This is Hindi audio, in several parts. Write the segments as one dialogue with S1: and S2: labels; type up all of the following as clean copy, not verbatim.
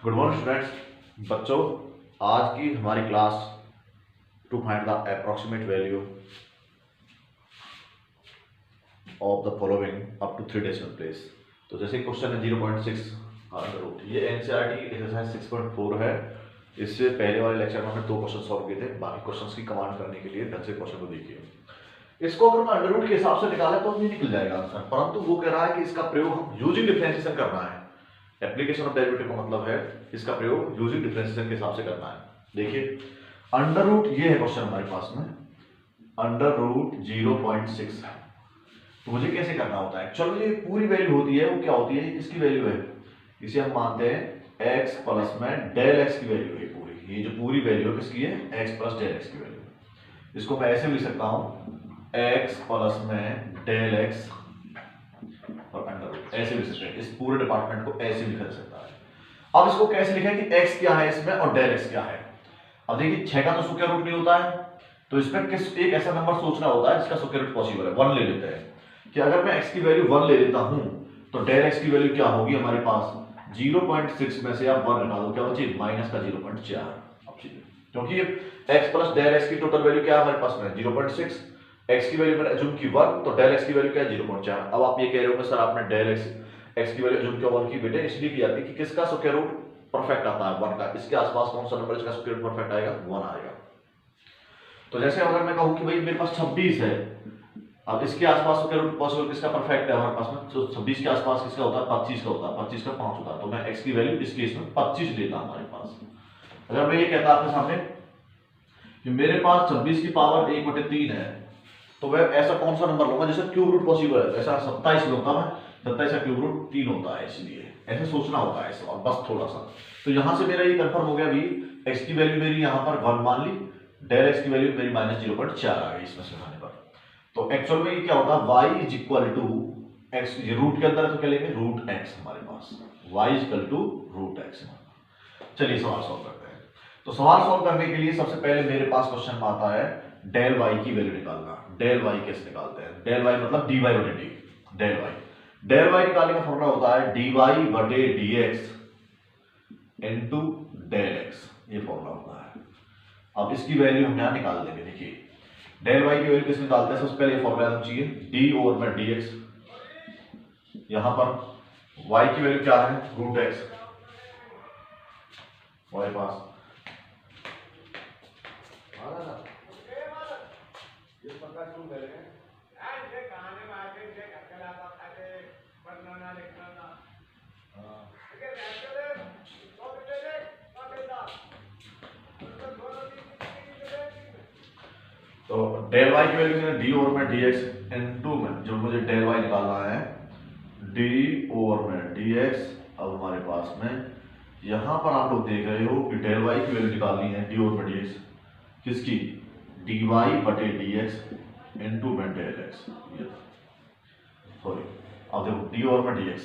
S1: Good morning students. बच्चों, आज की हमारी class to find the approximate value of the following up to 3 decimal place. तो जैसे क्वेश्चन है 0.6 अंडर रूट, ये एनसीईआरटी एक्सरसाइज 6.4 है। इससे पहले वाले लेक्चर में हमने 2 क्वेश्चन सॉल्व किए थे। बाकी क्वेश्चंस की कमांड करने के लिए ढंग से क्वेश्चन को देखिए। इसको अगर मैं अंडर रूट के हिसाब से निकाला तो भी निकल जाएगा आंसर, परंतु वो कह रहा है कि इसका प्रयोग हम यूजिंग डिफरेंशिएशन करना है। एप्लीकेशन ऑफ डेरिवेटिव का मतलब है इसका प्रयोग यूजिंग डिफरेंशिएशन के हिसाब से करना है। देखिए, अंडर रूट ये है क्वेश्चन हमारे पास में, अंडर रूट 0.6 है। तो मुझे कैसे करना होता है? चलो, ये पूरी वैल्यू होती है वो क्या होती है, किसकी वैल्यू है? इसे हम मानते हैं x प्लस में डेल x की वैल्यू है पूरी। ये जो पूरी वैल्यू है किसकी है? x प्लस डेल x की वैल्यू। इसको मैं ऐसे लिख सकता हूं, x प्लस में डेल x और अंडर रूट, ऐसे लिख सकते हैं। इस पूरे डिपार्टमेंट को ऐसे लिखा जा सकता है। अब इसको कैसे लिखें कि x क्या है इसमें और डेल x क्या है? अब देखिए, 6 का तो स्क्वायर रूट नहीं होता है, तो इसमें किस एक ऐसा नंबर सोचना होता है जिसका स्क्वायर रूट पॉसिबल है। 1 ले लेते हैं कि अगर मैं x की वैल्यू 1 ले लेता हूं तो डेल x की वैल्यू क्या होगी हमारे पास? 0.6 में से आप 1 हटा दो, क्या बचे? माइनस का 0.4। अब चलिए, क्योंकि x प्लस डेल x की टोटल वैल्यू क्या है हमारे पास में? 0.6। x की वैल्यू मैंने अज्यूम की 1, तो डेल x की वैल्यू क्या है? 0.4। अब आप ये कह रहे हो सर आपने डेल x की वैल्यू अज्यूम किया 1 की, बेटे इसलिए की जाती है कि किसका स्क्वायर रूट परफेक्ट आता है? 1 का। इसके आसपास कौन सा नंबर जिसका स्क्वायर रूट परफेक्ट आएगा? 1 आएगा। तो जैसे अगर मैं कहूं कि भाई मेरे पास 26 है, अब इसके आसपास स्क्वायर रूट पॉसिबल किसका परफेक्ट है हमारे पास में? तो 26 के आसपास किसका होता है? 25 का होता है। 25 का 5 होता है, तो मैं x की वैल्यू इस केस में 25 लेता हूं हमारे पास। अगर मैं ये कहता आपके सामने कि मेरे पास 26 की पावर 1/3 है, तो मैं ऐसा कौन सा नंबर लूंगा जिसका क्यूब रूट पॉसिबल है? ऐसा 27 लूंगा मैं। 27 का क्यूब रूट 3 होता है, इसलिए ऐसे सोचना होता है सवाल, बस थोड़ा सा। तो यहां से मेरा ये कंफर्म हो गया भी, x की वैल्यू मेरी यहां पर 1 मान ली, डेल x की वैल्यू मेरी माइनस 0.4 आ गई इसमें से उठाने पर। तो एक्चुअल में ये क्या होगा? y is equal to x, ये रूट के अंदर है तो क्या लेंगे? रूट x हमारे पास, y is equal to root x। चलिए सवाल सॉल्व करते हैं। तो सवाल सॉल्व करने के लिए सबसे पहले मेरे पास क्वेश्चन में आता है डेल y की वैल्यू निकालना। डेल y कैसे निकालते हैं? डेल y मतलब dy बटे dt। डेल y निकालने का फॉर्मूला होता है dy बटे dx इनटू डेल x, ये फॉर्मूला होता है। अब इसकी वैल्यू हम यहां निकाल देंगे। देखिए, डेल y की वैल्यू कैसे निकालते हैं? सबसे पहले ये फॉर्मूला हम चाहिए d ओवर में dx। यहां पर y की वैल्यू क्या है? रूट x हमारे पास। तो डेल y की वैल्यू है d ओवर में dx इनटू में जो मुझे डेल y निकालना है d ओवर में dx। अब हमारे पास में यहां पर आप लोग देख रहे हो कि डेल y की वैल्यू निकालनी है d ओवर में dx, किसकी? dy बटे dx इनटू में डेल x। सॉरी, अब देखो d ओवर में dx,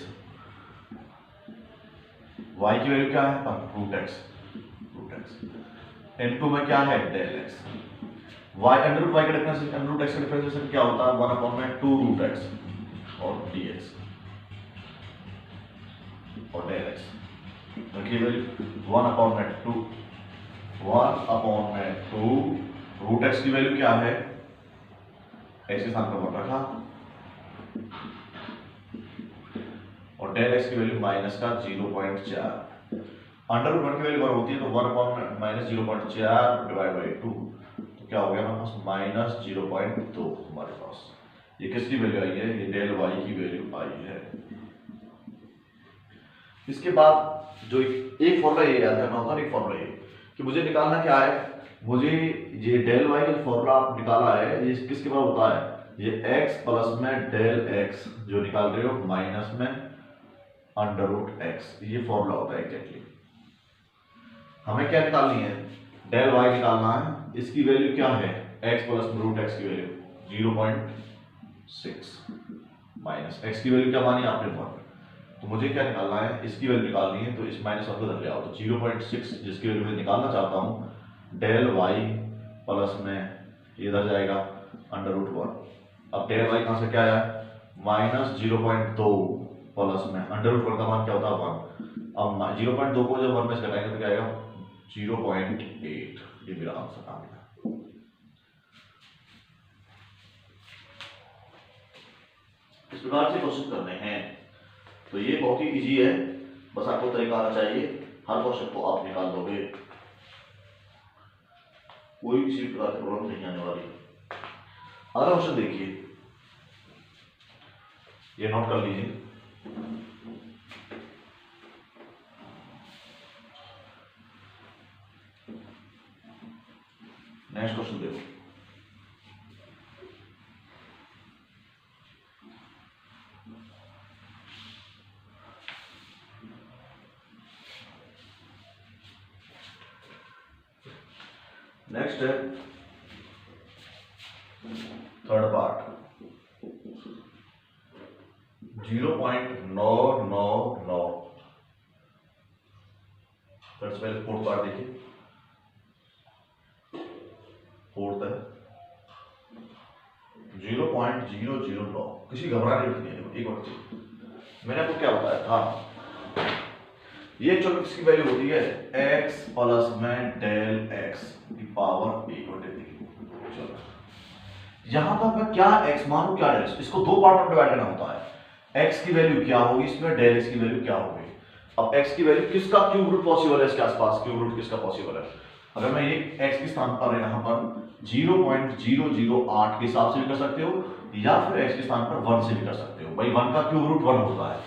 S1: y की वैल्यू क्या है? रूट x इनटू में क्या है? Del x। y under root y का डिफरेंस, अंडर रूट x का डिफरेंशिएशन क्या होता है? 1/2 रूट x और dx और डेल x। देखिए वैल्यू 1/2 रूट x की वैल्यू क्या है? x के स्थान पर 1 रखा और डेल x की वैल्यू माइनस का 0.4। अंडर रूट 1 की वैल्यू 1 होती है, तो 1 माइनस 0.4 डिवाइड बाई 2, तो क्या हो गया हमारे पास? माइनस 0.2 हमारे पास। ये किसकी वैल्यू आई है? ये डेल y की वैल्यू आई है। इसके बाद जो एक फॉर्मूला ये याद करना होता है, एक फॉर्मूला ये कि मुझे निकालना क्या है? मुझे ये डेल y का फॉर्मूला आप निकाला है, ये किसके बाद होता है? ये x प्लस में डेल x जो निकाल रहे हो माइनस में अंडर रूट x, ये फॉर्मूला होता है एग्जैक्टली। हमें क्या निकालनी है? डेल y निकालना है। इसकी वैल्यू क्या है? x प्लस में रूट x की वैल्यू 0.6 माइनस x की वैल्यू क्या मानी आपने? 1। तो मुझे क्या निकालना है? इसकी वैल्यू निकालनी है, तो इस माइनस वन को इधर ले आओ, तो 0.6 जिसकी वैल्यू मैं निकालना चाहता हूं, डेल y प्लस में इधर जाएगा अंडर रूट 1। अब डेल y कहां से क्या आया? माइनस 0.2 प्लस में अंडर रूट 1 का मान क्या होता है? 1। अब 0.2 को जब 1 में से घटाएंगे तो क्या आएगा 0.8, ये मेरा आंसर आ गया। इस प्रकार से क्वेश्चन करने हैं, तो ये बहुत ही इजी है, बस आपको तरीका आना चाहिए, हर क्वेश्चन को आप निकाल दोगे, कोई किसी प्रकार की प्रॉब्लम नहीं आने वाली। अगला क्वेश्चन देखिए, ये नोट कर लीजिए। नेक्स्ट क्वेश्चन देखो, नेक्स्ट है थर्ड पार्ट, 0.999। सबसे पहले फोर्थ पार्ट देखिए, फोर्थ है 0.009। किसी घबराने की नहीं है। एक और चीज मैंने आपको क्या बताया था, ये चलो किसकी वैल्यू होती है x प्लस में डेल x की पावर 1/3। चलो यहां पर मैं क्या x मानूं क्या डेल x, इसको दो पार्ट में डिवाइड करना होता है। x की वैल्यू क्या होगी इसमें, डेल x की वैल्यू क्या होगी। अब x की वैल्यू किसका क्यूब रूट पॉसिबल है, इसके आसपास क्यूब रूट किसका पॉसिबल है। अगर मैं ये x के स्थान पर यहां पर 0.008 के हिसाब से भी कर सकते हो, या फिर x के स्थान पर 1 से भी कर सकते हो। भाई 1 का क्यूब रूट 1 होता है,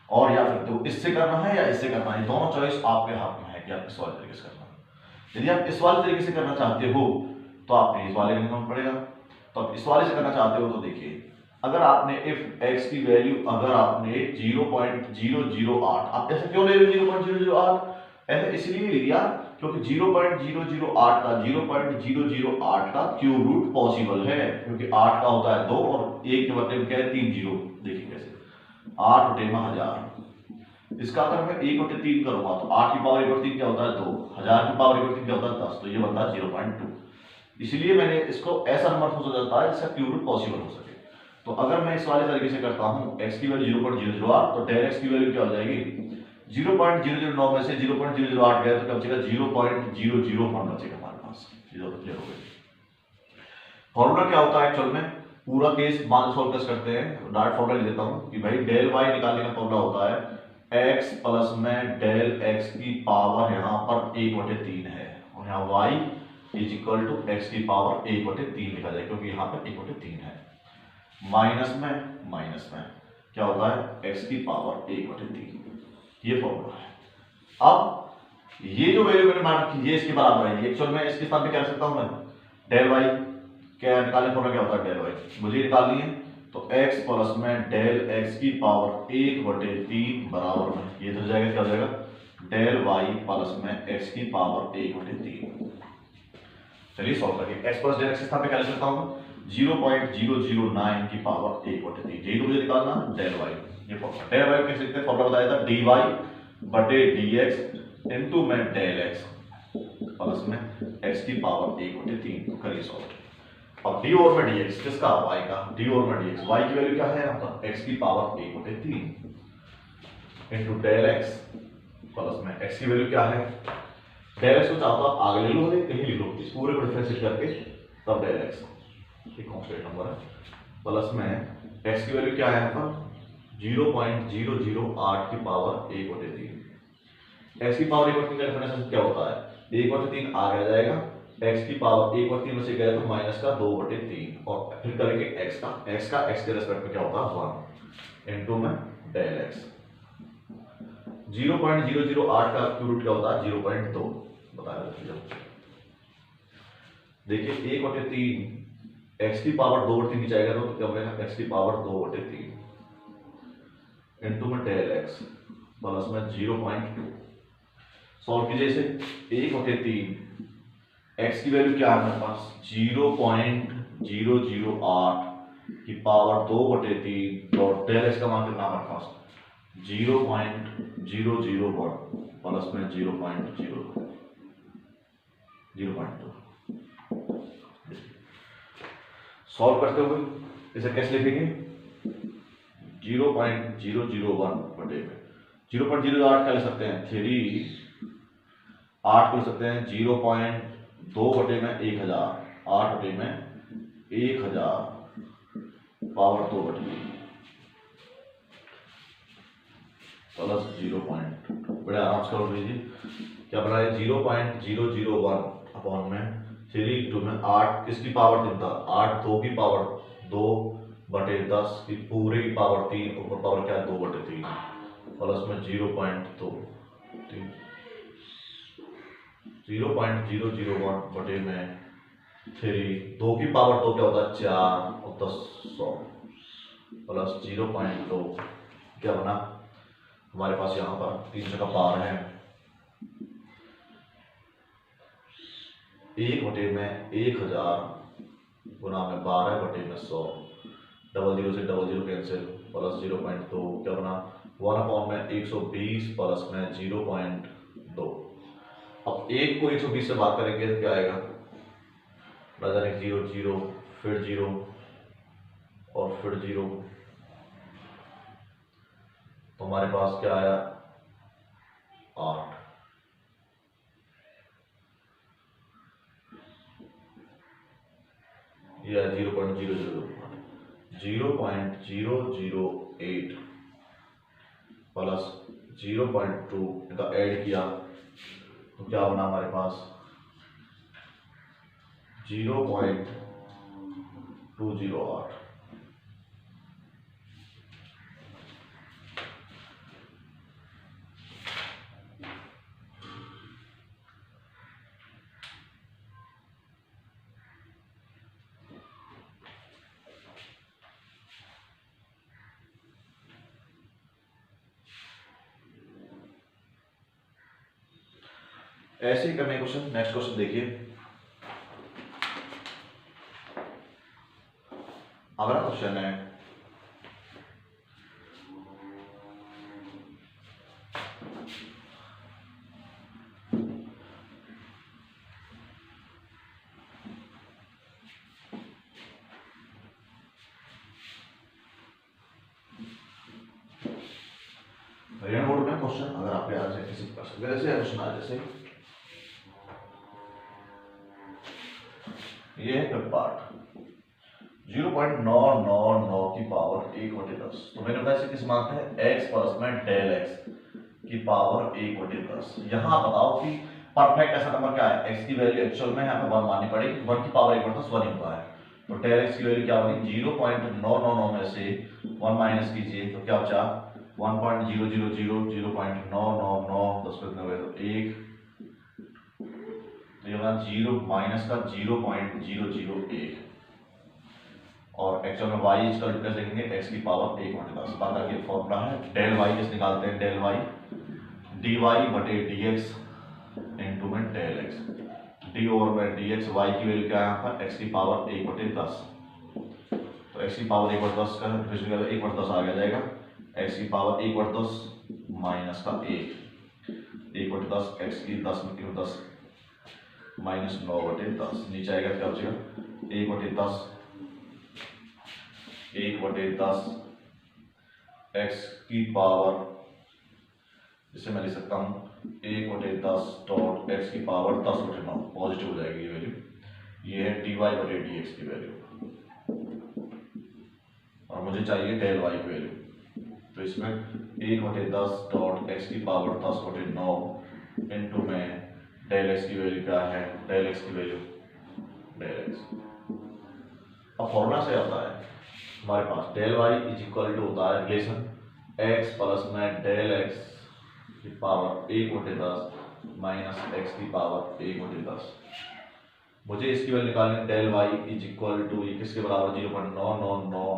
S1: और या फिर तो इससे करना है या इससे करना है, दोनों चॉइस आपके हाथ में है कि आप इस वाले तरीके से करना है। यदि आप इस वाले तरीके से करना चाहते हो तो आपने इस वाले करना पड़ेगा, तो आप इस वाले से करना चाहते हो तो देखिए, अगर आपने इफ x की वैल्यू अगर आपने 0.008, आप ऐसे क्यों ले रहे हो 0.008, ऐसे इसलिए लिया क्योंकि 0.008 का 0.008 का क्यूब रूट पॉसिबल है, क्योंकि 8 का होता है 2 और 1 के बदले में क्या है 3 जीरो। देखिए कैसे 8 बटे में 1000, इसका अगर मैं 1/3 करूंगा तो 8 की पावर 1/3 क्या होता है 2, 1000 की पावर 1/3 क्या होता है 10, तो ये बनता है 0.2। इसलिए मैंने इसको ऐसा नंबर सोचा जाता है जिसका क्यूब रूट पॉसिबल हो सके। तो अगर मैं इस वाले तरीके से करता हूं, x की वैल्यू 0.008, तो डेल x की वैल्यू क्या हो जाएगी 0.009 में से 0.008 गया तो क्या बचेगा 0.001 बचेगा हमारे पास। फॉर्मूला क्या होता है एक्चुअल में, पूरा केस मान सॉल्व करते हैं, डायरेक्ट फॉर्मूला ले लेता हूं कि भाई डेल y निकालने का फॉर्मूला होता है x प्लस में डेल x की पावर यहां पर 1/3 है, और यहां y is equal to x की पावर 1/3 लिखा जाए, क्योंकि यहां पर 1/3 है। माइनस में क्या होता है x की पावर 1/3, ये फॉर्मूला है। अब ये जो वैल्यू मैंने मान रखी ये इसके बराबर है, एक्चुअल में इसके स्थान पे क्या रख सकता हूं मैं डेल y, क्या निकालने फॉर्मूला क्या होता है डेल y, मुझे निकालनी है, तो x प्लस में डेल x की पावर 1/3 बराबर में ये तो जाएगा क्या हो जाएगा डेल y प्लस में x की पावर 1/3। चलिए सॉल्व करिए, x प्लस डेल x के स्थान पे क्या लिख सकता हूं 0.009 की पावर 1/3, यही तो मुझे निकालना डेल y। ये फॉर्मूला डेल y कैसे लिखते हैं, फॉर्मूला बताया था dy बटे dx इनटू में डेल x प्लस में x की पावर 1/3। करिए सॉल्व। अब डी और में dx किसका y का, डी और में dx, y की वैल्यू क्या है यहां पर x की power 1/3 into del x plus में x की वैल्यू क्या है, डेल x को चाहो आप आगे ले लो या कहीं ले लो, इस पूरे को डिफरेंशिएट करके तब डेल x एक कांस्टेंट नंबर है, प्लस में x की वैल्यू क्या है यहां पर 0.008 की पावर 1/3। x की पावर 1/3 का डेफिनेशन क्या होता है 1/3 आगे आ जाएगा, x की पावर 1/3 में से गया तो माइनस का 2/3, और फिर करेंगे x का x के रेस्पेक्ट में क्या होता है 1 इनटू में डेल x। 0.008 का क्यूब रूट क्या होता है 0.2 बताया। देखिए 1/3 x की पावर 2/3 नीचे आएगा तो क्या बनेगा x की पावर 2/3 इनटू में डेल x प्लस में 0.2। सॉल्व कीजिए इसे, 1/3 x की वैल्यू क्या है हमारे पास 0.008 की पावर 2/3 और डेल x का मान कितना हमारे पास 0.001 प्लस में 0.02। सॉल्व करते हुए इसे कैसे लिखेंगे 0.001 बटे में 0.08 क्या ले सकते हैं, 8 को ले सकते हैं 0.2 बटे में 1000, 8 बटे में 1000 पावर 2 बटे प्लस 0.2, बड़े आराम से कर लीजिए। क्या बना है 0.001 अपॉन में 3 में 8 किसकी पावर 3 था, 8 2 की पावर 2 बटे 10 की पूरे की पावर 3, ऊपर पावर क्या है 2 बटे 3 प्लस में 0.2, 0.001 बटे में 3, 2 की पावर 2 क्या होता है 4 और 10 100 प्लस 0.2 क्या बना हमारे पास यहाँ पर 3 जगह पावर है 1 बटे में 1000 गुना में 12 बटे में 100, डबल जीरो से डबल जीरो कैंसिल प्लस 0.2 क्या बना 1 अपॉन में 120 प्लस में 0.2। अब 1 को 120 से बात करेंगे तो क्या आएगा, राजा ने 0 0 फिर 0 और फिर 0, तो हमारे पास क्या आया 8। यह 0.008 प्लस 0.2 का ऐड किया तो क्या बना हमारे पास 0.208। ऐसे ही करने क्वेश्चन, नेक्स्ट क्वेश्चन देखिए। अगला क्वेश्चन है रेन बोर्ड में क्वेश्चन, अगर आप याद से किसी कर सकते ऐसे क्वेश्चन आ जैसे ये है पार्ट 0.999 की पावर 1/10। तो मैंने बताया किस मानते हैं x प्लस में डेल x की पावर 1/10। यहाँ बताओ कि परफेक्ट ऐसा नंबर क्या है, x की वैल्यू एक्चुअल में यहाँ पे 1 माननी पड़ेगी, 1 की पावर 1/10 1 ही हुआ है, तो डेल x की वैल्यू क्या होगी 0.999 में से 1 माइनस कीजिए तो क्या बचा 1.000 0.999 10 पे 1, तो ये होगा 0 माइनस का 0.001 और एक्चुअल में y इक्वल टू कैसे लिखेंगे x की पावर 1/10। बाकी के फॉर्मूला है डेल y कैसे निकालते हैं, डेल y dy बटे dx इनटू में डेल x, d ओवर में dx, y की वैल्यू क्या है यहाँ पर x की पावर 1/10, तो x की पावर 1/10 का डिवीजन करें 1/10 आ जाएगा, x की पावर 1/10 माइनस का 1/10 x की 10 में 10 माइनस 9/10 नीचे आएगा क्या बचेगा 1/10 x की पावर, जिसे मैं लिख सकता हूँ 1/10 डॉट x की पावर 10/9 पॉजिटिव हो जाएगी ये वैल्यू, ये है dy बटे dx की वैल्यू और मुझे चाहिए डेल y की वैल्यू, तो इसमें 1/10 डॉट x की पावर 10/9 इनटू में डेल x की वैल्यू क्या है, डेल x की वैल्यू डेल x। अब फॉर्मूला से आता है हमारे पास del y is equal to होता है रिलेशन x प्लस में डेल x की पावर 1/10 माइनस x की पावर 1/10। मुझे इसकी वैल्यू निकालनी है del y is equal to ये किसके बराबर 0.999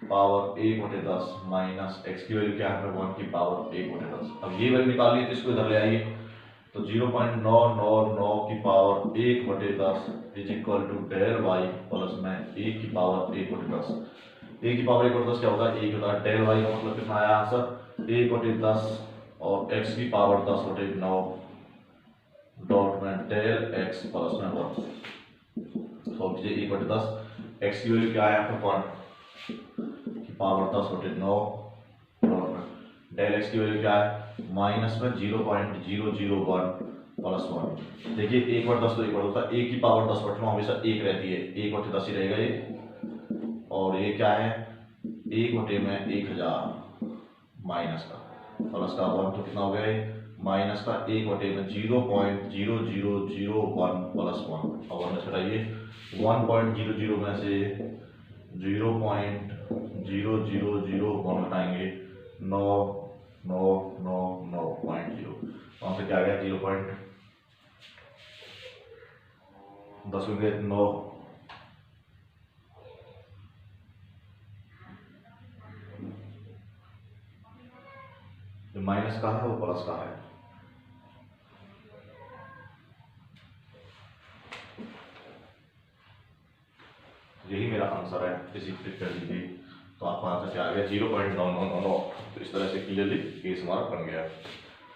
S1: पावर 1/10 माइनस x की वैल्यू क्या है 1 की पावर 1/10। अब ये वैल्यू निकालनी है तो इसको इधर ले आइए, तो 0.999 की power 1/10 is equal to del y plus में 1 की पावर 1/10। 1 की पावर 1/10 क्या होता है 1 होता है, डेल y का मतलब कितना आया आंसर 1/10 और x की पावर 10/9 डॉट में डेल x प्लस में 1। सॉल्व कीजिए 1/10 x की वैल्यू क्या है यहाँ पर 1 की पावर 10/9 डॉट में डेल एक्स की वैल्यू क्या है, माइनस में 0.001 प्लस 1। देखिए 1/10 तो 1 होता है, 1 की पावर 10 में हमेशा 1 रहती है, 1/10 ही रहेगा ये। और ये क्या है, 1 में 1000 माइनस का प्लस का 1, तो कितना हो गया ये माइनस का 1 में 0.0001 प्लस 1। और 1 घटाइए, 1.00 में से 0.0001 घटाएंगे 9,999.0, वहां से क्या आ गया 0.10 में 9। जो माइनस का है वो प्लस का है। यही मेरा आंसर है, इसी क्लिक कर दीजिए। तो आपका आंसर क्या आ गया 0.999। तो इस तरह से क्लियरली केस हमारा बन गया।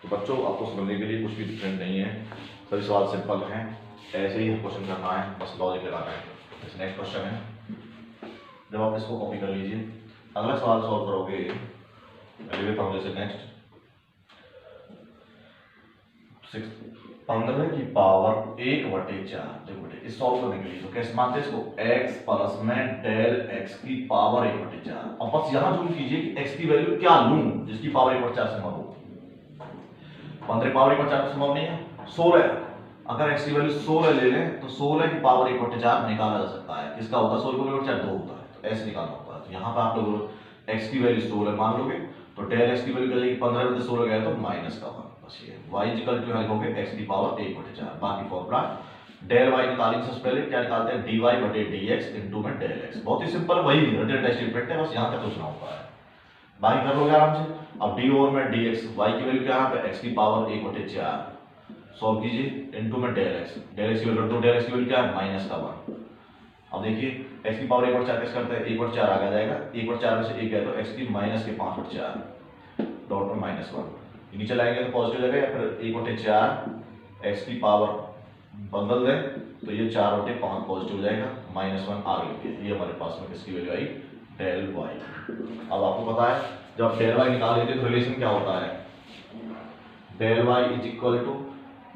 S1: तो बच्चों आपको समझने के लिए कुछ भी डिफरेंट नहीं है, सभी सवाल सिंपल हैं, ऐसे ही क्वेश्चन करना है, बस लॉजिक लगाना है। जैसे नेक्स्ट क्वेश्चन है, जब आप इसको कॉपी कर लीजिए, अगला सवाल सॉल्व करोगे, जैसे नेक्स्ट 15 की पावर 1/4। देखो बेटे इस सॉल्व करने के लिए तो कैसे मानते हैं इसको, x प्लस में डेल x की पावर 1/4। अब बस यहां जूम कीजिए कि x की वैल्यू क्या लूं जिसकी पावर 1/4 संभव हो। 15 पावर 1/4 संभव नहीं है, 16। अगर x की वैल्यू 16 ले लें तो 16 की पावर 1/4 निकाला जा सकता है। किसका होता है, 16 की 1/4 2 होता है, तो ऐसे निकालना होता है। तो यहाँ पर आप लोग x की वैल्यू 16 मान लोगे, तो डेल x की वैल्यू क्या जाएगी, 15 में से 16 गया तो माइनस का 1। बस ये y इक्वल टू लिखोगे x की पावर 1/4। बाकी फॉर्मूला डेल y निकालेंगे, सबसे पहले क्या निकालते हैं dy/dx इनटू में डेल x। बहुत ही सिंपल, वही रिटर्न स्टेटमेंट है, बस यहां तक सोचना होता है, बाकी कर लोगे आराम से। अब डी ओवर में dx, y की वैल्यू क्या है x की पावर 1/4, सॉल्व कीजिए इनटू में डेल x की वैल्यू, तो डेल x की वैल्यू क्या है माइनस का 1। अब देखिए x की पावर 1/4 कैसे करते हैं, 1/4 आगे जाएगा, 1/4 में से 1 गया तो x की माइनस के 5/4 डॉट में -1, नीचे लाएंगे तो पॉजिटिव जाएगा, या फिर 1/4 x की पावर बदल दें तो ये 4/5 पॉजिटिव हो जाएगा, -1 आगे लिखिए। ये हमारे पास में किसकी वैल्यू आई, डेल y। अब आपको पता है जब डेल y निकाल लेते तो रिलेशन क्या होता है, del y is equal to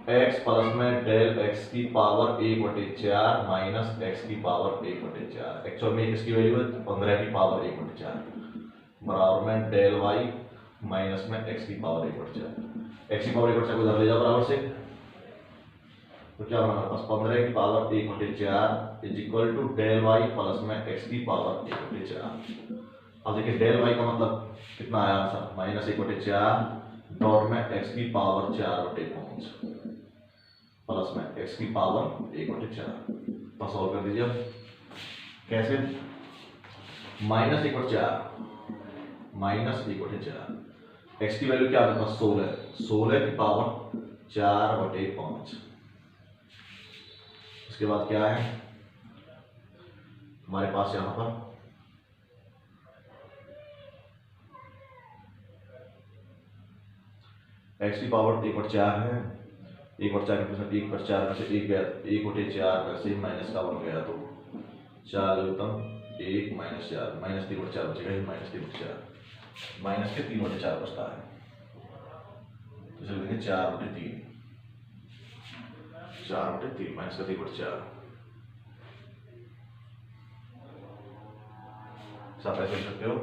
S1: x plus में डेल x की पावर 1/4 माइनस x की पावर 1/4। एक्चुअल में इसकी वैल्यू है 15 की पावर 1/4 बराबर में डेल y माइनस में x की पावर 1/4। x की पावर 1/4 को इधर ले जाओ बराबर से, तो क्या बना हमारे पास 15 की power 1/4 is equal to del y plus में x की पावर 1/4। अब देखिए डेल y का मतलब कितना आया आंसर, -1/4 डॉट में x की पावर 4/5 प्लस में x की पावर 1/4। बस सॉल्व कर दीजिए। अब कैसे, -1/4 x की वैल्यू क्या है 16 की पावर 4/5। उसके बाद क्या है हमारे पास यहां पर x की पावर 1/4 है, 1/4 में से 1/4 में से 1 गया, 1/4 में से माइनस का 1 गया तो 4 उत्तम 1 - 4 -3/4 बचेगा, -3/4 माइनस के 3/4 बचता है, तो चलो लिखेंगे 4/3 माइनस का 3/4। सब ऐसे लिख सकते हो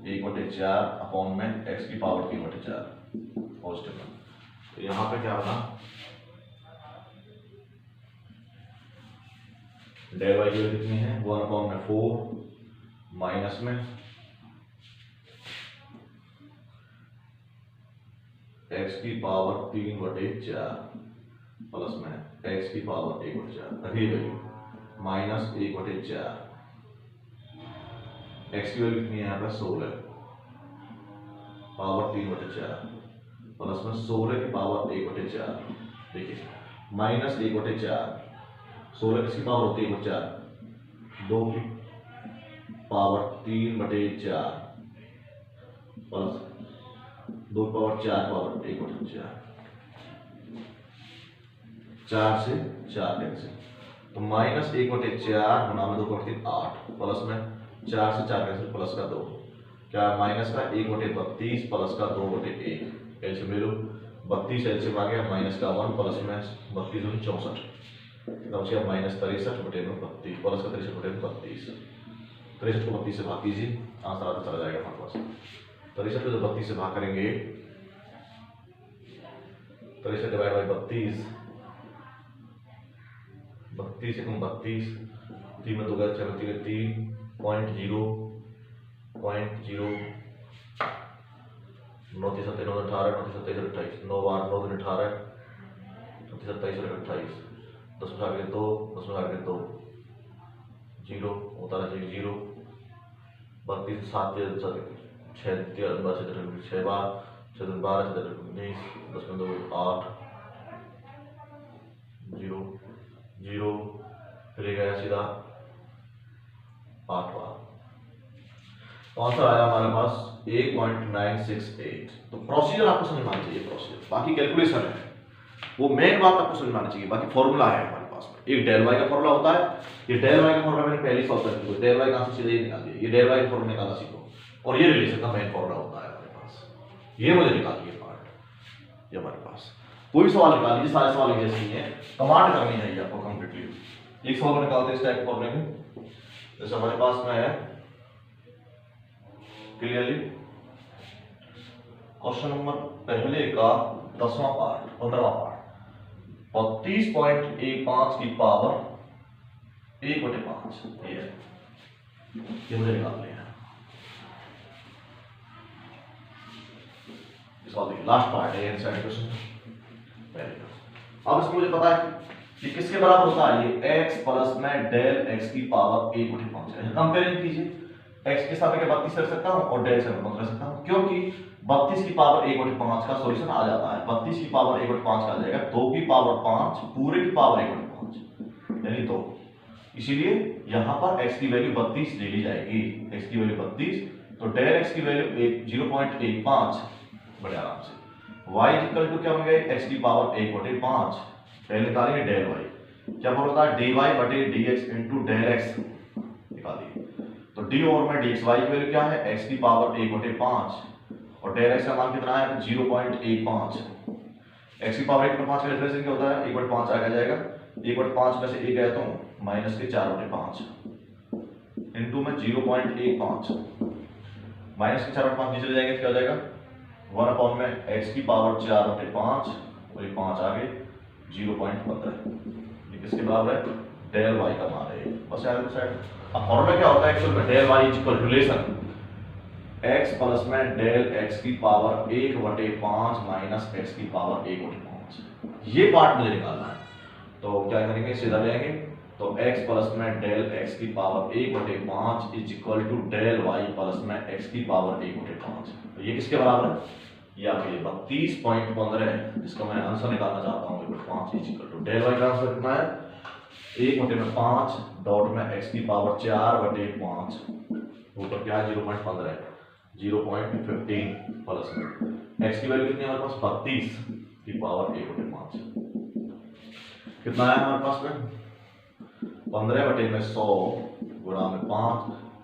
S1: 1/4 अपॉन में x की पावर 3/4 पॉजिटिव में। तो यहां पे क्या होगा, डेल y की वैल्यू कितनी है 1/4 माइनस में x की पावर 3/4 प्लस में x की पावर 1/4 अभी वैल्यू -1/4। x की वैल्यू कितनी है यहाँ पे 16 पावर 3/4 प्लस में 16 की पावर 1/4। देखिए -1/4, 16 किसकी पावर होती है 1/4, 2 की पावर 3/4 प्लस 2 की पावर 4 पावर 1/4, 4 से 4 कैंसिल, तो -1/4 बना में 2/3 8 प्लस में 4 से 4 कैंसिल प्लस का 2, क्या है माइनस का 1/32 प्लस का 2/1 एलसीएम ले लो 32 एलसीएम आ गया माइनस का 1 प्लस में 32 दूनी 64 मतलब माइनस 63/32 प्लस का 63/32 63 को 32 से भाग कीजिए आंसर आता चला जाएगा हमारे पास 63 को जब 32 से भाग करेंगे 63 डिवाइड बाई 32 32 एकम 32 3 में 2 गया 6 में 3.0 9 3 7 9 18 9 3 7 28 9 बार 9 दिन 18 9 3 27 और 28 10 में आगे 2 10 में आगे 2 0 होता है 0 32 7 6 6 बार 6 12 6 19 10 में 2 8 0 0 फिर गया सीधा 8 बार तो आंसर आया हमारे पास 8.968। तो प्रोसीजर आपको समझ में आना चाहिए प्रोसीजर बाकी कैलकुलेशन है वो मेन बात आपको समझ में आनी चाहिए बाकी फॉर्मूला है हमारे पास में एक डेल वाई का फॉर्मूला होता है ये डेल वाई का फॉर्मूला मैंने पहले सॉल्व कर दिया डेल वाई का आंसर सीधे निकाल दिया ये डेल वाई का फॉर्मूला निकालना सीखो और ये रिलेशन का मेन फॉर्मूला होता है हमारे पास ये मुझे निकालिए पार्ट ये हमारे पास कोई भी सवाल निकाल लीजिए सारे सवाल जैसे ही है कमांड करनी चाहिए आपको कंप्लीटली एक सवाल निकालते हैं इस टाइप फॉर्मूले में जैसे हमारे पास में है क्लियरली क्वेश्चन नंबर पहले का 10वां पार्ट 15वां पार्ट 32.15 की पावर 1/5 ये मुझे निकालना है लास्ट पार्ट है आंसर क्वेश्चन पहले का अब इसमें मुझे पता है कि किसके बराबर होता है ये x प्लस में डेल x की पावर 1/5 है कंपेयरिंग कीजिए x के साथ में 32 कर सकता हूं और डेल से मैं कर सकता हूं क्योंकि 32 की पावर 1/5 का सॉल्यूशन आ जाता है 32 की पावर 1/5 का आ जाएगा 2 की पावर 5 पूरे की पावर 1/5 यानी 2 इसीलिए यहां पर x की वैल्यू 32 ले ली जाएगी x की वैल्यू 32 तो डेल x की वैल्यू 0.15 बड़े आराम से y इक्वल टू क्या बन गया x की पावर 1/5 पहले निकालेंगे डेल y क्या होता है dy बटे dx इनटू डेल x निकालिए तो d ओवर में dx y की वैल्यू क्या है x की पावर 1/5 और डेल x का मान कितना है 0.15 x की पावर 1/5 का डिफरेंस क्या होता है 1/5 आ जाएगा 1/5 में से 1 गया तो माइनस के 4/5 इनटू में 0.15 माइनस के 4/5 नीचे जाएंगे तो क्या हो जाएगा 1 में x की पावर 4/5 और ये 5 आगे 0.15 ये किसके बराबर है डेल y का मान है बस यार साइड अब फॉर्मूला क्या होता है एक्चुअल में del y equal relation x plus में डेल x की पावर 1/5 माइनस x की पावर 1/5 ये पार्ट मुझे निकालना है तो क्या करेंगे सीधा लेंगे तो x प्लस में डेल x की power 1/5 is equal to del y plus में x की पावर 1/5 तो ये किसके बराबर है ये आपके 32.15 जिसका मैं आंसर निकालना चाहता हूँ 1/5 is equal to del y का आंसर कितना है 1/5 डॉट में x की पावर 4/5 ऊपर क्या है 0.15 है 0.15 प्लस में x की वैल्यू कितनी है हमारे पास 32 की पावर 1/5 कितना है हमारे पास में 15/100 गुणा में 5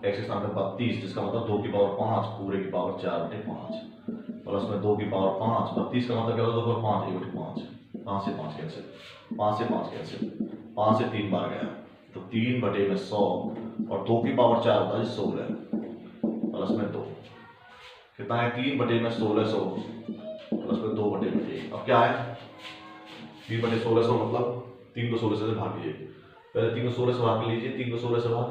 S1: x के सामने 32 जिसका मतलब 2 की पावर 5 पूरे की पावर 4/5 प्लस में 2 की पावर 5 32 का मतलब क्या होता है 2 की पावर 5 5 से 5 कैंसिल 5 से 5 कैंसिल 5 से 3 बार गया तो 3/100 और 2 की पावर 4 होता है 16 प्लस में 2 कितना है 3/1600 प्लस में 2/1 अब क्या है 3/1600 मतलब 3 को 16 से भाग लीजिए पहले 3 को 16 से भाग लीजिए 3 को 16 से भाग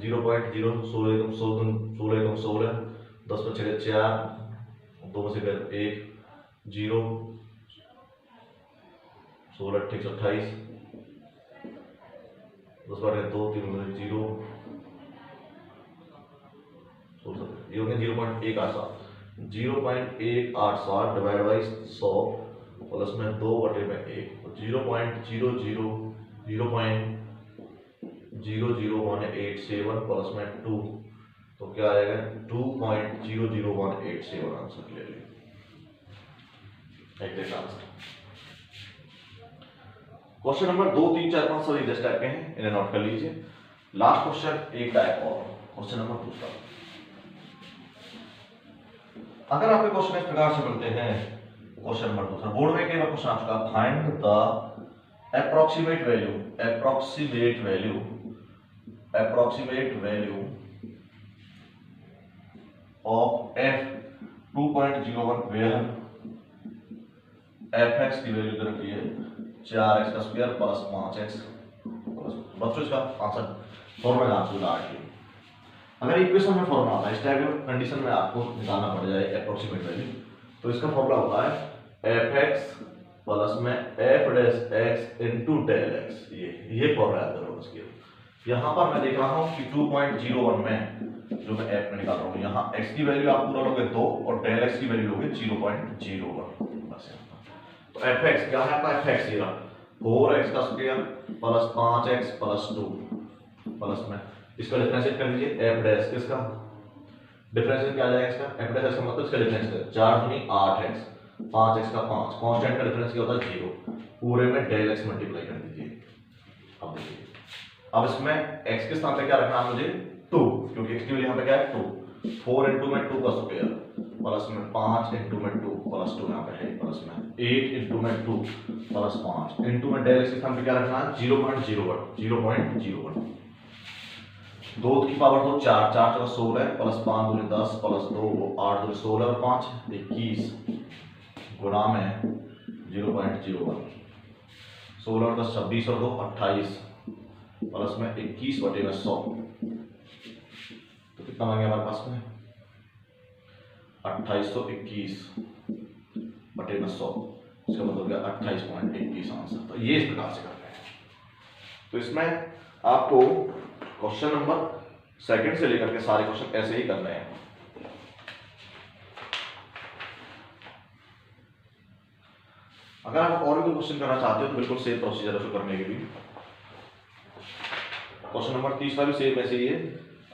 S1: 0.0 16 एकम 16 एकम 16 10 में 6 4 2 में से 1 0 16 28 10 बार 2 3 में 0 ये हो गया 0.187 डिवाइड बाई 100 प्लस में 2/1 तो 0.00187 प्लस में 2 तो क्या आएगा 2.00187 आंसर ले लिया एग्जैक्ट आंसर। क्वेश्चन नंबर 2 3 4 5 सभी इस टाइप के हैं इन्हें नोट कर लीजिए। लास्ट क्वेश्चन एक टाइप और क्वेश्चन नंबर दूसरा अगर आपके क्वेश्चन इस प्रकार से मिलते हैं, क्वेश्चन नंबर दूसरा बोर्ड में कई बार क्वेश्चन आ चुका, find the approximate value of f 2.01 where fx की वैल्यू दे रखी है 4x का स्क्वायर प्लस 5x प्लस, बच्चों इसका आंसर फॉर्मूला जान चुका है। अगर इक्वेशन में फॉर्मूला आता है, इस टाइप की कंडीशन में आपको निकालना पड़ जाए अप्रोक्सीमेट वैल्यू, तो इसका फॉर्मूला होता है fx प्लस में f dash x into del x। ये फॉर्मूला याद करो इसके। यहाँ पर मैं देख रहा हूँ कि 2.01 में जो मैं f में निकाल रहा हूँ, यहाँ x की वैल्यू आप पूरा लोगे 2 और डेल x की वैल्यू लोगे 0.01 बस। तो fx क्या है आपका, fx ये रहा 4x का square plus 5x plus 2 plus में इसका डिफरेंशिएट कर लीजिए f डैश किसका डिफरेंशिएट क्या आ जाएगा इसका, f डैश का मतलब इसका डिफरेंशिएट 4 दूनी 8x 5x का 5 कांस्टेंट का डिफरेंस क्या होता है 0, पूरे में डेल x मल्टीप्लाई कर दीजिए। अब देखिए, अब इसमें x के स्थान पे क्या रखना है मुझे 2, क्योंकि x की वैल्यू यहाँ पे क्या है 2, 4 इंटू में 2 का स्क्वायर प्लस में 5 इंटू में 2 प्लस 2 यहाँ पे है प्लस में 8 इंटू में 2 प्लस 5 इंटू में डेल x के स्थान पे क्या रखना है 0.01 2 की पावर 2 4 4 चौका 16 प्लस 5 दूनी 10 प्लस 2 8 दूनी 16 और 5 21 गुणा में 0.01 16 और 10 26 और 2 28 प्लस में 21 बटे में 100, तो कितना बन गया हमारे पास में 2821 बटे में 100, इसका मतलब गया 28.21 आंसर। तो ये इस प्रकार से करते हैं। तो इसमें आपको क्वेश्चन नंबर सेकंड से लेकर के सारे क्वेश्चन ऐसे ही करने हैं। अगर आप और भी क्वेश्चन करना चाहते हो तो बिल्कुल सेम प्रोसीजर है उसको करने के लिए। क्वेश्चन नंबर तीसरा भी सेम ऐसे ही है।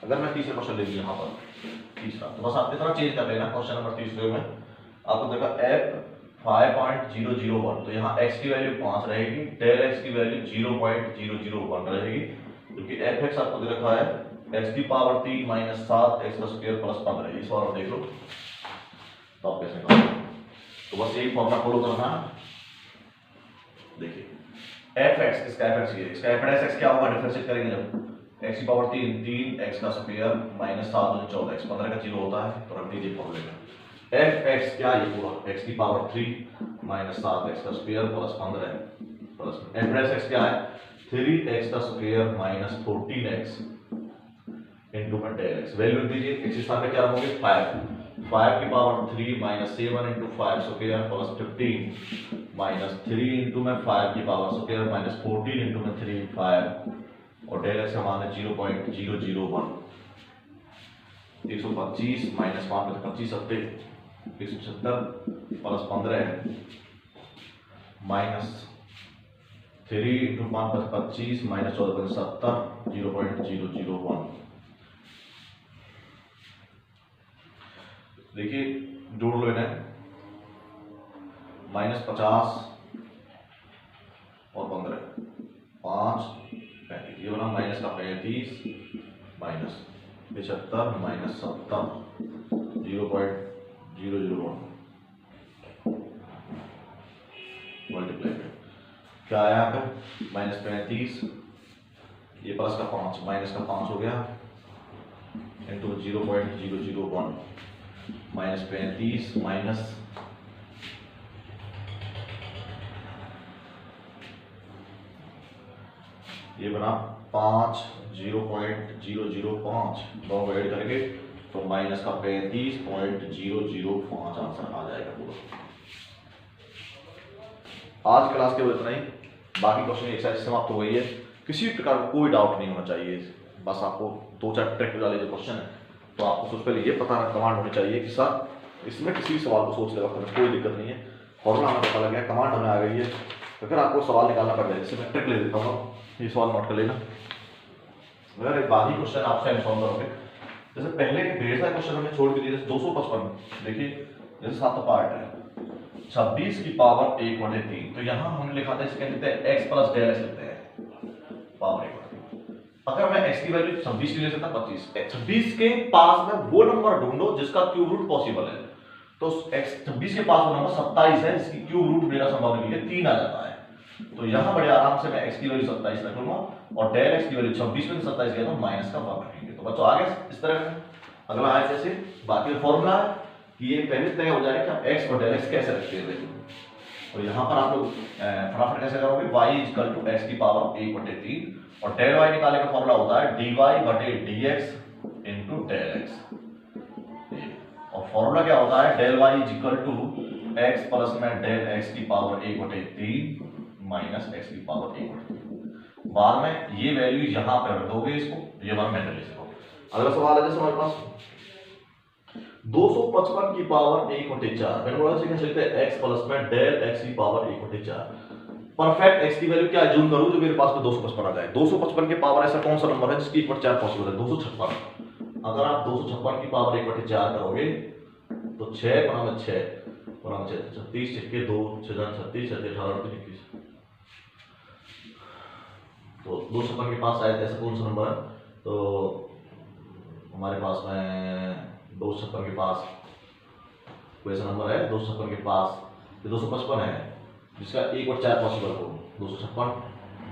S1: अगर मैं तीसरा क्वेश्चन ले लिया यहाँ पर तीसरा, तो बस आप इतना चेंज कर लेना। क्वेश्चन नंबर तीसरे में आपको देखा f 5.001, तो यहाँ x की वैल्यू 5 रहेगी, डेल x की वैल्यू 0.001 रहेगी, क्योंकि fx आपको दे रखा है x की पावर 3 माइनस 7 x का स्क्वायर प्लस 15। इस बार देख लो तो आप कैसे करोगे, तो बस यही फॉर्मूला फॉलो करना है। देखिए fx, इसका fx ये, इसका f डैश x क्या होगा, डिफरेंशिएट करेंगे जब x की पावर 3 x का स्क्वायर माइनस 7 दूनी 14 x 15 का 0 होता है, तो रख दीजिए फॉर्मूले में fx क्या ये पूरा x की पावर 3 माइनस 7 x का square plus 15 plus f dash x क्या है 3x का स्क्वायर माइनस 14x इंटू में डेल x। वैल्यू लिख दीजिए, x स्थान पे क्या रखोगे 5 की power 3 minus 7 into 5 square plus 15 minus 3 into में 5 की पावर स्क्वायर माइनस 14 इंटू में 3 5 और डेल x का मान है 0.001। 125 minus 5 25 70 170 plus 15 minus 3 into 5 25 minus 14 70 0.001। देखिए जोड़ लो इन्हें, माइनस 50 और 15 5 35, ये बना माइनस का 35 माइनस 75 माइनस 70 0.001 मल्टीप्लाई क्या आया यहाँ पे माइनस 35, ये प्लस का 5 माइनस का 5 हो गया इंटू 0.001 माइनस 35 माइनस ये बना 5 0.005 दोनों ऐड करेंगे तो माइनस का 35.005 आंसर आ जाएगा पूरा। आज क्लास के इतना ही, बाकी क्वेश्चन एक्सरसाइज समाप्त हो गई है। किसी भी प्रकार का कोई डाउट नहीं होना चाहिए, बस आपको 2-4 ट्रिक वाले जो क्वेश्चन है तो आपको सबसे पहले ये पता कमांड होनी चाहिए कि सर इसमें किसी सवाल को सोच लेगा हमें कोई दिक्कत नहीं है, फॉर्मूला हमें पता लग गया, कमांड हमें आ गई है। अगर आपको सवाल निकालना पड़ जाए, जैसे मैं ट्रिक ले देता हूँ, ये सवाल नोट कर लेना। अगर एक बाकी क्वेश्चन आपसे सॉल्व करोगे, जैसे पहले के ढेर सारे क्वेश्चन हमने छोड़ के दिए, जैसे 255 देखिए, जैसे 7 पार्ट है 26 की पावर 1/3, तो यहाँ हमने लिखा था इसके लिखते हैं x प्लस डेल x लिखते हैं पावर 1/3। अगर मैं x की वैल्यू 26 की ले सकता 25 के पास में वो नंबर ढूंढो जिसका क्यूब रूट पॉसिबल है, तो x 26 के पास वो नंबर 27 है, जिसकी क्यूब रूट मेरा संभावना के लिए 3 आ जाता है। तो यहां बड़े आराम से मैं x की वैल्यू 27 रख लूंगा और डेल x की वैल्यू 26 में 27 गया तो माइनस का 1 रखेंगे। तो बच्चों आगे इस तरह अगला है जैसे बाकी का फॉर्मूला है कि ये पहले तय हो जाए कि आप x और डेल x कैसे रखते हैं। तो यहां पर आप लोग फटाफट कैसे करोगे, y = x की पावर 1/3 और डेल y निकालने का फॉर्मूला होता है dy/dx * डेल x। और फॉर्मूला क्या होता है, डेल y = x प्लस में डेल x की पावर 1/3 माइनस x की पावर 1/3। बाद में ये वैल्यू यहां पर रख दोगे, इसको ये वाला मैटर लिख लो। अगला सवाल है जैसे हमारे पास 255 की पावर 1/4 मैंने बोला कैसे लिखते हैं, x प्लस में डेल x की पावर 1/4। परफेक्ट x की वैल्यू क्या जूम करूं जो मेरे पास में 255 आ जाए। 255 की पावर ऐसा कौन सा नंबर है जिसकी 1/4 पॉसिबल है, 256। अगर आप 256 की पावर 1/4 करोगे तो 6 × 6 × 6 36 × 2 6 36 6 18 21। तो 256 के पास शायद ऐसा कौन सा नंबर है, तो हमारे पास में 256 के पास कोई ऐसा नंबर है, 256 के पास 255 है जिसका 1/4 पॉसिबल हो। 256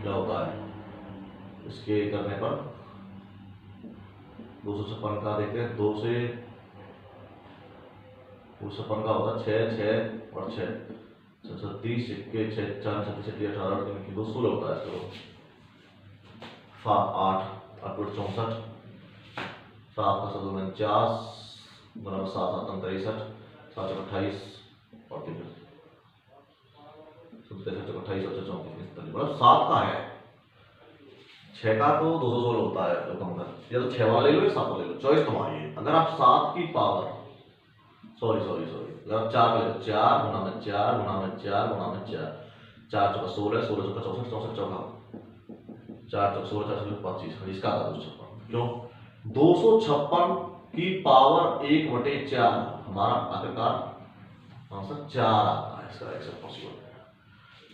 S1: क्या होता है, इसके करने पर 256 का देखते हैं, 2 से 256 का होता है 6 6 और 6 36 6 6 4 36 18 2 16 होता है इसको 8 8 64 7 का 49 बराबर 7 7 63 7 28 और 3 27 28 और 34 बराबर 7 का है। 6 का तो 216 होता है तो कम कर, या तो 6 वाला ले लो या 7 वाला ले लो, चॉइस तुम्हारी है। अगर आप 7 की पावर सॉरी अगर आप 4 का ले लो, 4 × 4 × 4 × 4 4 × 16 16 × 64 64 चौका 4 × 16 4 × 25 इसका आता 256। क्यों 256 की पावर 1/4 हमारा आखिरकार आंसर 4 आता है, इसका आंसर पॉसिबल है।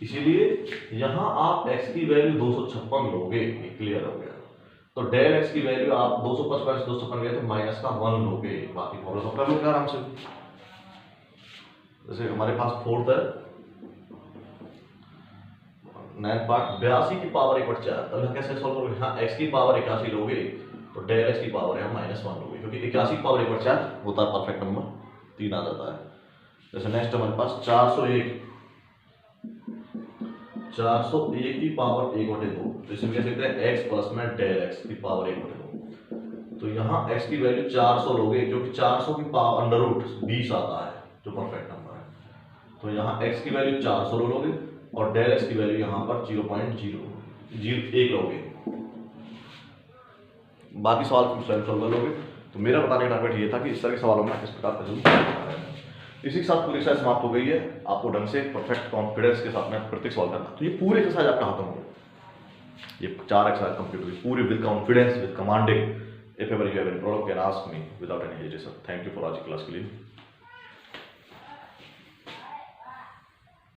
S1: इसीलिए यहां आप x की वैल्यू 256 लोगे, क्लियर हो गया। तो डेल x की वैल्यू आप 255 से 256 गए तो माइनस का 1 लोगे, बाकी फॉर्मूला कर लोगे आराम से। जैसे हमारे पास फोर्थ है 9 पार्ट 82 की पावर 1/4, तब हम कैसे सॉल्व करोगे, हाँ x की पावर 81 लोगे तो डेल x की पावर है -1 लोगे, क्योंकि 81 की पावर 1/4 होता है परफेक्ट नंबर, 3 आ जाता है। जैसे नेक्स्ट हमारे पास 401 की पावर 1/2, तो इसमें कैसे लिखते हैं x प्लस में डेल x की पावर 1/2। तो यहाँ x की वैल्यू 400 लोगे, क्योंकि 400 की पावर अंडर रूट 20 आता है जो परफेक्ट नंबर है। तो यहाँ x की वैल्यू 400 लोगे और डेल x की वैल्यू यहाँ पर 0.001 लोगे, बाकी सवाल स्वयं सॉल्व कर लोगे। तो मेरा बताने का टारगेट ये था कि इस तरह के सवालों में इस प्रकार का इसी के साथ पूरी एक्सरसाइज समाप्त हो गई है। आपको ढंग से परफेक्ट कॉन्फिडेंस के साथ में प्रत्येक सॉल्व करना। तो ये पूरी एक्सरसाइज आपका खत्म हो गया, ये 4 एक्सरसाइज कंप्लीट हुई पूरी with confidence with commanding. If ever you have any problem can ask me without any hesitation. Thank you for watching class के लिए।